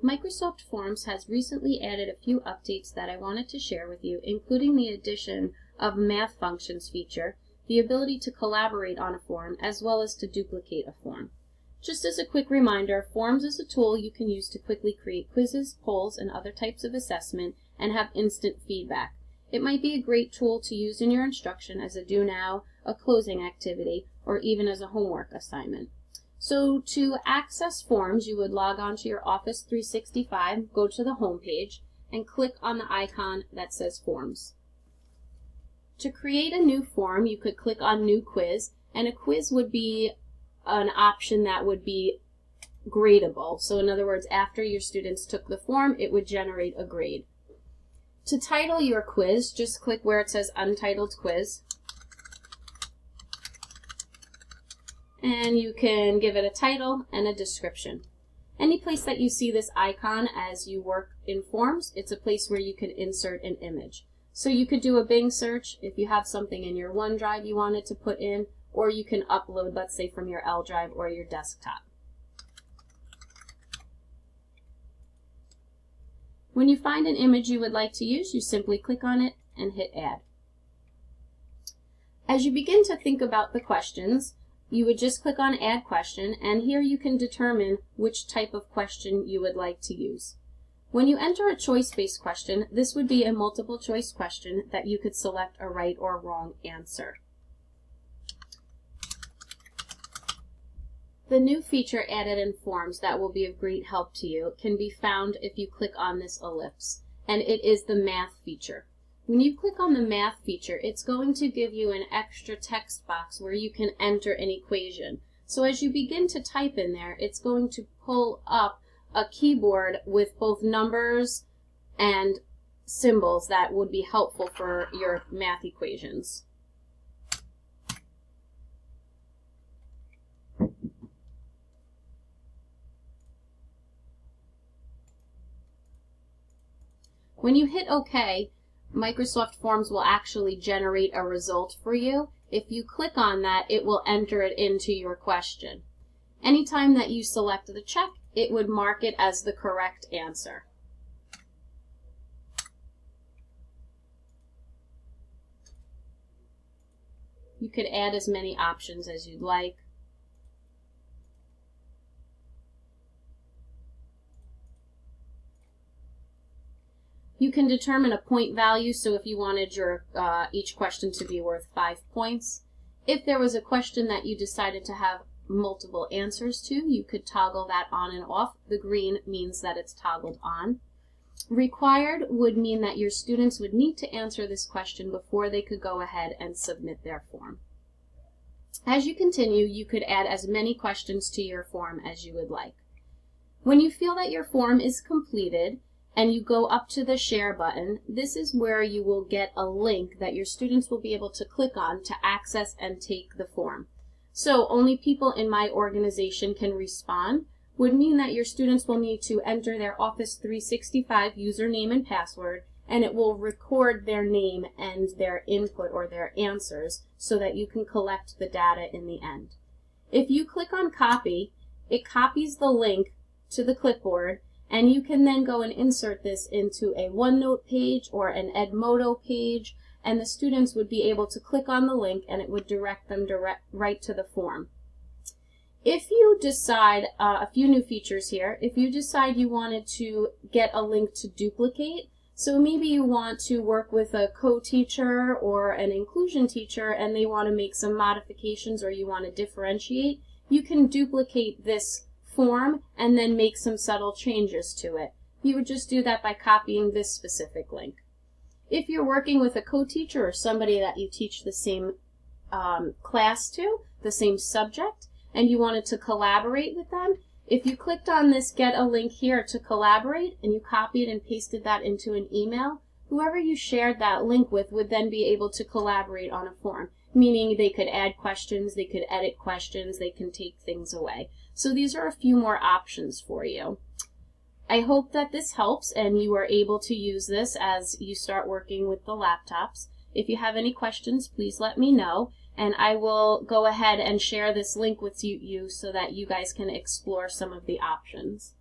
Microsoft Forms has recently added a few updates that I wanted to share with you, including the addition of Math Functions feature, the ability to collaborate on a form, as well as to duplicate a form. Just as a quick reminder, Forms is a tool you can use to quickly create quizzes, polls, and other types of assessment and have instant feedback. It might be a great tool to use in your instruction as a do now, a closing activity, or even as a homework assignment. So to access Forms, you would log on to your Office 365, go to the home page, and click on the icon that says Forms. To create a new form, you could click on New Quiz, and a quiz would be an option that would be gradable. So in other words, after your students took the form, it would generate a grade. To title your quiz, just click where it says Untitled Quiz. And you can give it a title and a description. Any place that you see this icon as you work in Forms, it's a place where you can insert an image. So you could do a Bing search if you have something in your OneDrive you wanted to put in, or you can upload, let's say, from your L drive or your desktop. When you find an image you would like to use, you simply click on it and hit Add. As you begin to think about the questions, you would just click on Add Question, and here you can determine which type of question you would like to use. When you enter a choice-based question, this would be a multiple choice question that you could select a right or wrong answer. The new feature added in Forms that will be of great help to you can be found if you click on this ellipse, and it is the Math feature. When you click on the Math feature, it's going to give you an extra text box where you can enter an equation. So as you begin to type in there, it's going to pull up a keyboard with both numbers and symbols that would be helpful for your math equations. When you hit OK, Microsoft Forms will actually generate a result for you. If you click on that, it will enter it into your question. Anytime that you select the check, it would mark it as the correct answer. You could add as many options as you'd like. You can determine a point value, so if you wanted your each question to be worth 5 points. If there was a question that you decided to have multiple answers to, you could toggle that on and off. The green means that it's toggled on. Required would mean that your students would need to answer this question before they could go ahead and submit their form. As you continue, you could add as many questions to your form as you would like. When you feel that your form is completed, and you go up to the Share button, this is where you will get a link that your students will be able to click on to access and take the form. So only people in my organization can respond would mean that your students will need to enter their Office 365 username and password, and it will record their name and their input or their answers so that you can collect the data in the end. If you click on Copy, it copies the link to the clipboard, and you can then go and insert this into a OneNote page or an Edmodo page, and the students would be able to click on the link and it would direct them right to the form. If you decide, a few new features here, if you decide you wanted to get a link to duplicate, so maybe you want to work with a co-teacher or an inclusion teacher and they want to make some modifications or you want to differentiate, you can duplicate this form and then make some subtle changes to it. You would just do that by copying this specific link. If you're working with a co-teacher or somebody that you teach the same class to, the same subject, and you wanted to collaborate with them, if you clicked on this Get a Link Here to collaborate and you copied and pasted that into an email, whoever you shared that link with would then be able to collaborate on a form, meaning they could add questions, they could edit questions, they can take things away. So these are a few more options for you. I hope that this helps and you are able to use this as you start working with the laptops. If you have any questions, please let me know, and I will go ahead and share this link with you so that you guys can explore some of the options.